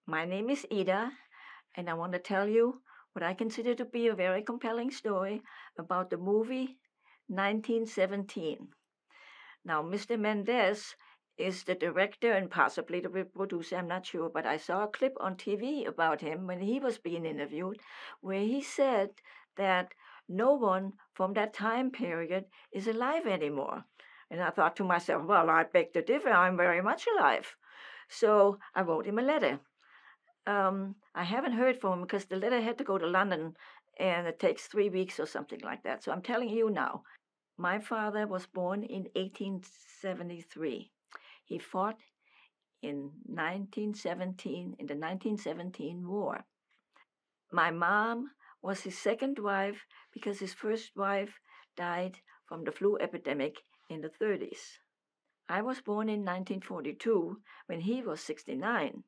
My name is Ida, and I want to tell you what I consider to be a very compelling story about the movie 1917. Now, Mr. Mendez is the director and possibly the producer, I'm not sure, but I saw a clip on TV about him when he was being interviewed where he said that no one from that time period is alive anymore. And I thought to myself, well, I beg to differ, I'm very much alive. So I wrote him a letter. I haven't heard from him because the letter had to go to London and it takes 3 weeks or something like that. So I'm telling you now. My father was born in 1873. He fought in 1917 in the 1917 war. My mom was his second wife because his first wife died from the flu epidemic in the 30s. I was born in 1942 when he was 69.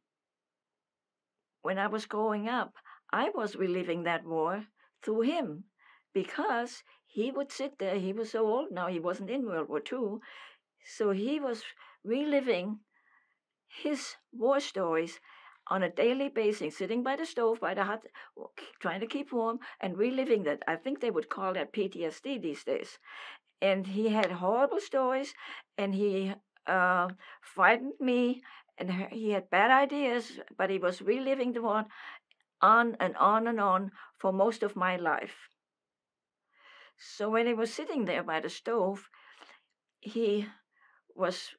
When I was growing up, I was reliving that war through him because he would sit there. He was so old now, he wasn't in World War II. So he was reliving his war stories on a daily basis, sitting by the stove, by the hut, trying to keep warm, and reliving that. I think they would call that PTSD these days. And he had horrible stories, and he frightened me, and he had bad ideas, but he was reliving the one on and on and on for most of my life. So when he was sitting there by the stove, he was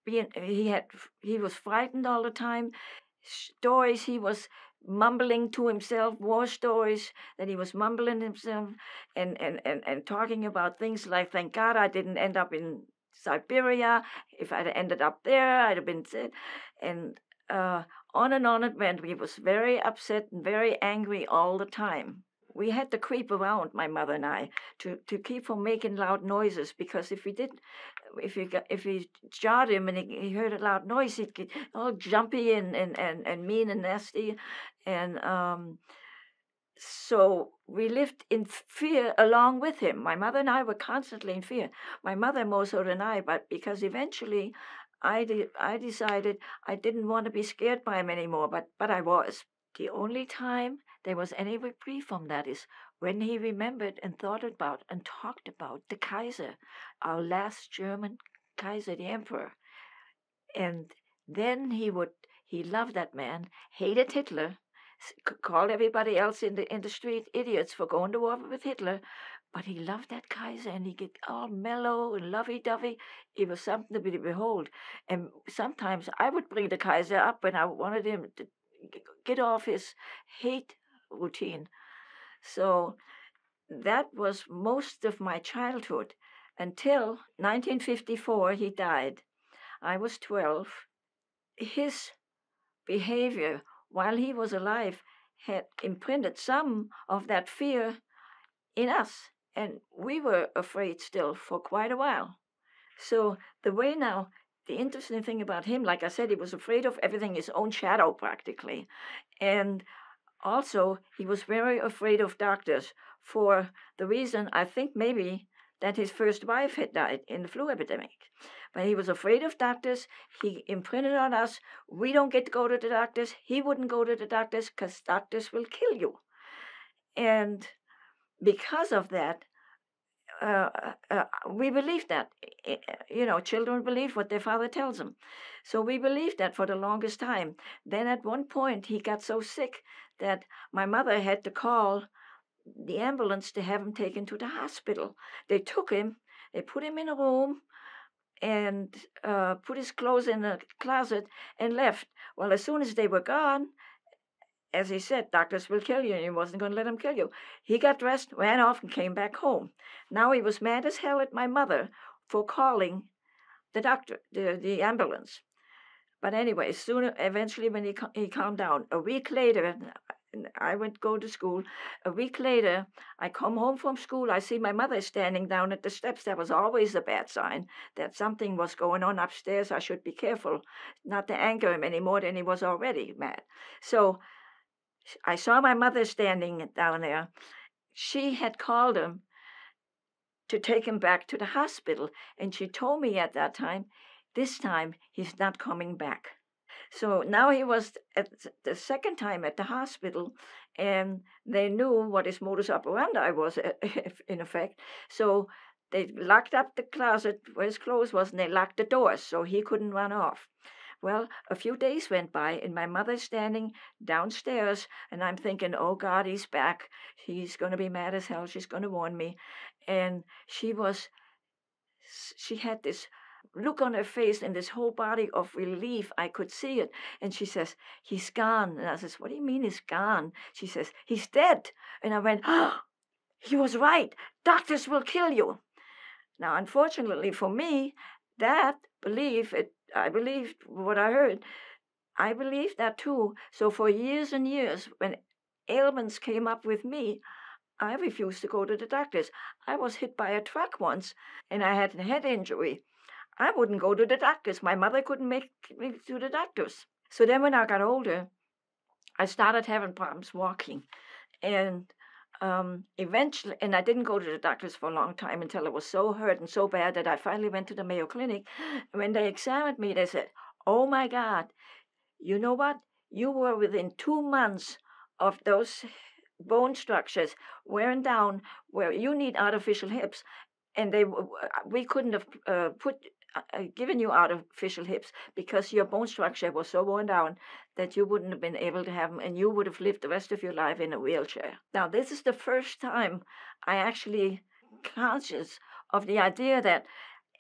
he was frightened all the time. Stories he was mumbling to himself, war stories that he was mumbling himself, and talking about things like, thank God I didn't end up in Siberia. If I'd ended up there, I'd have been dead. And on and on it went. He was very upset and very angry all the time. We had to creep around, my mother and I, to keep from making loud noises, because if we jarred him and he heard a loud noise, he'd get all jumpy and mean and nasty. And so we lived in fear along with him. My mother and I were constantly in fear. My mother more so than I, but because eventually I decided I didn't want to be scared by him anymore, but I was. The only time there was any reprieve from that is when he remembered and thought about and talked about the Kaiser, our last German Kaiser, the Emperor. And then he loved that man, hated Hitler, called everybody else in the street idiots for going to war with Hitler, but he loved that Kaiser, and he get all mellow and lovey-dovey. It was something to behold. And sometimes I would bring the Kaiser up when I wanted him to get off his hate routine. So that was most of my childhood until 1954 he died. I was 12. His behavior while he was alive had imprinted some of that fear in us, and we were afraid still for quite a while. So the interesting thing about him, like I said, he was afraid of everything, his own shadow practically. And also, he was very afraid of doctors for the reason, I think maybe, that his first wife had died in the flu epidemic. But he was afraid of doctors. He imprinted on us, we don't get to go to the doctors. He wouldn't go to the doctors because doctors will kill you. And because of that, we believe that. Children believe what their father tells them. So we believed that for the longest time. Then at one point, he got so sick that my mother had to call the ambulance to have him taken to the hospital. They took him, they put him in a room, and put his clothes in a closet and left. Well, as soon as they were gone, as he said, doctors will kill you, and he wasn't going to let them kill you. He got dressed, ran off, and came back home. Now he was mad as hell at my mother for calling the doctor, the ambulance. But anyway, eventually, when he calmed down, a week later, I went go to school. A week later, I come home from school. I see my mother standing down at the steps. That was always a bad sign that something was going on upstairs. I should be careful not to anger him any more than he was already mad. So I saw my mother standing down there. She had called him to take him back to the hospital, and she told me at that time, this time he's not coming back. So now he was at the second time at the hospital, and they knew what his modus operandi was, in effect. So they locked up the closet where his clothes was, and they locked the doors so he couldn't run off. Well, a few days went by, and my mother's standing downstairs, and I'm thinking, oh God, he's back. He's going to be mad as hell. She's going to warn me. And she had this look on her face and this whole body of relief. I could see it. And she says, he's gone. And I says, what do you mean he's gone? She says, he's dead. And I went, oh, he was right. Doctors will kill you. Now, unfortunately for me, that I believed what I heard. I believed that too. So for years and years, when ailments came up with me, I refused to go to the doctors. I was hit by a truck once, and I had a head injury. I wouldn't go to the doctors. My mother couldn't make me to the doctors. So then when I got older, I started having problems walking. And eventually, and I didn't go to the doctors for a long time until I was so hurt and so bad that I finally went to the Mayo Clinic. When they examined me, they said, oh my God, you know what? You were within 2 months of those bone structures wearing down where you need artificial hips. And we couldn't have given you artificial hips because your bone structure was so worn down that you wouldn't have been able to have them, and you would have lived the rest of your life in a wheelchair. Now, this is the first time I actually conscious of the idea that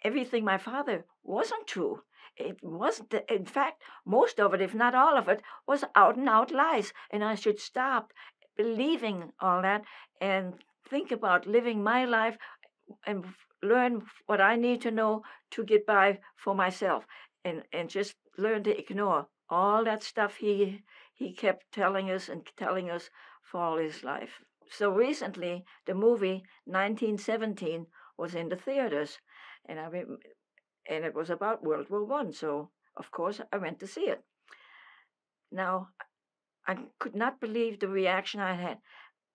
everything my father wasn't true. It wasn't. In fact, most of it, if not all of it, was out and out lies, and I should stop believing all that and think about living my life and learn what I need to know to get by for myself, and just learn to ignore all that stuff he kept telling us for all his life. So recently, the movie 1917 was in the theaters, and and it was about World War One. So of course I went to see it. Now I could not believe the reaction I had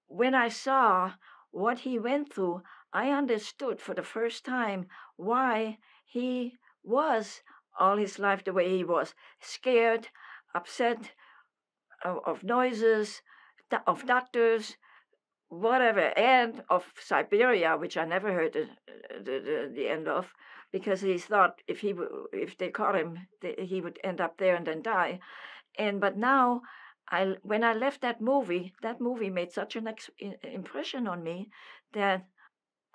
when I saw what he went through. I understood for the first time why he was all his life the way he was, scared, upset of noises, of doctors, whatever, and of Siberia, which I never heard the end of, because he thought if they caught him, he would end up there and then die. But now, when I left that movie made such an impression on me that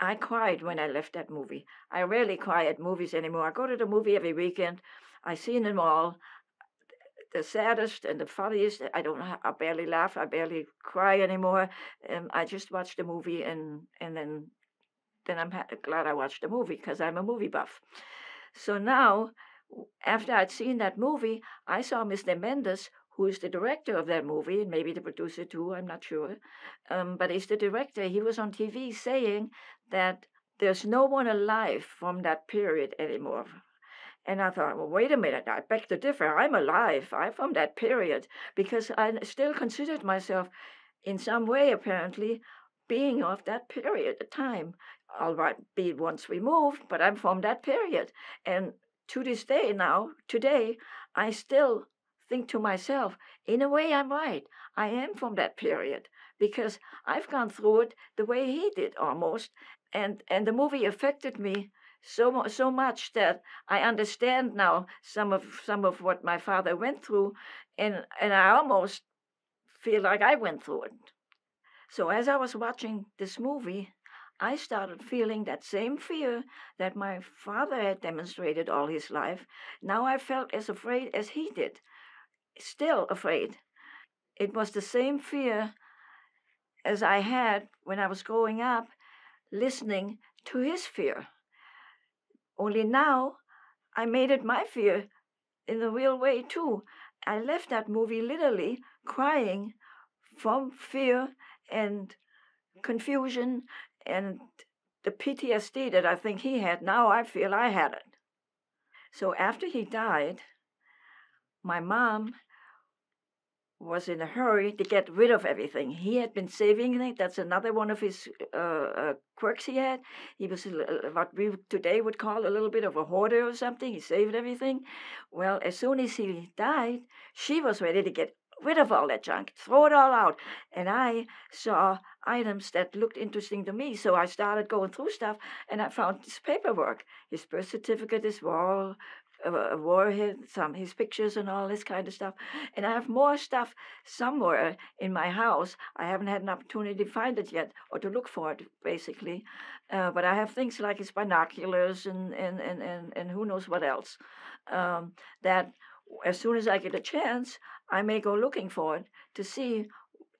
I cried when I left that movie. I rarely cry at movies anymore. I go to the movie every weekend. I see them all. The saddest and the funniest. I barely laugh. I barely cry anymore. I just watch the movie and then I'm glad I watched the movie because I'm a movie buff. So now, after I'd seen that movie, I saw Mr. Mendes, who is the director of that movie, and maybe the producer too, I'm not sure. But he's the director. He was on TV saying that there's no one alive from that period anymore. And I thought, well, wait a minute, I beg to differ. I'm alive. I'm from that period because I still considered myself in some way, apparently, being of that period of time. All right, be it once removed, but I'm from that period. And to this day now, today, I still think to myself, in a way, I'm right. I am from that period because I've gone through it the way he did almost. And the movie affected me so much that I understand now some of what my father went through, and I almost feel like I went through it. So as I was watching this movie, I started feeling that same fear that my father had demonstrated all his life. Now I felt as afraid as he did, still afraid. It was the same fear as I had when I was growing up, listening to his fear. Only now I made it my fear in the real way too. I left that movie literally crying from fear and confusion and the PTSD that I think he had. Now I feel I had it. So after he died, my mom was in a hurry to get rid of everything. He had been saving it. That's another one of his quirks he had. He was what we today would call a little bit of a hoarder or something. He saved everything. Well, as soon as he died, she was ready to get rid of all that junk, throw it all out. And I saw items that looked interesting to me. So I started going through stuff and I found his paperwork, his birth certificate, his warhead, his pictures and all this kind of stuff. And I have more stuff somewhere in my house. I haven't had an opportunity to find it yet or to look for it, basically. But I have things like his binoculars and who knows what else. That as soon as I get a chance, I may go looking for it to see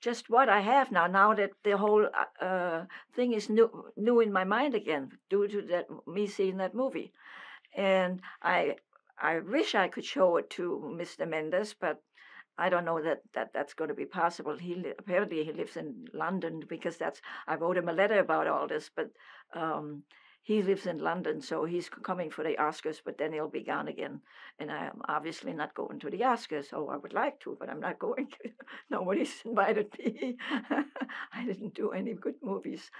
just what I have now. Now that the whole thing is new in my mind again due to that me seeing that movie, and I wish I could show it to Mr. Mendes, but I don't know that's going to be possible. Apparently he lives in London because I wrote him a letter about all this, but he lives in London, so he's coming for the Oscars, but then he'll be gone again. And I'm obviously not going to the Oscars. Oh, I would like to, but I'm not going to. Nobody's invited me. I didn't do any good movies.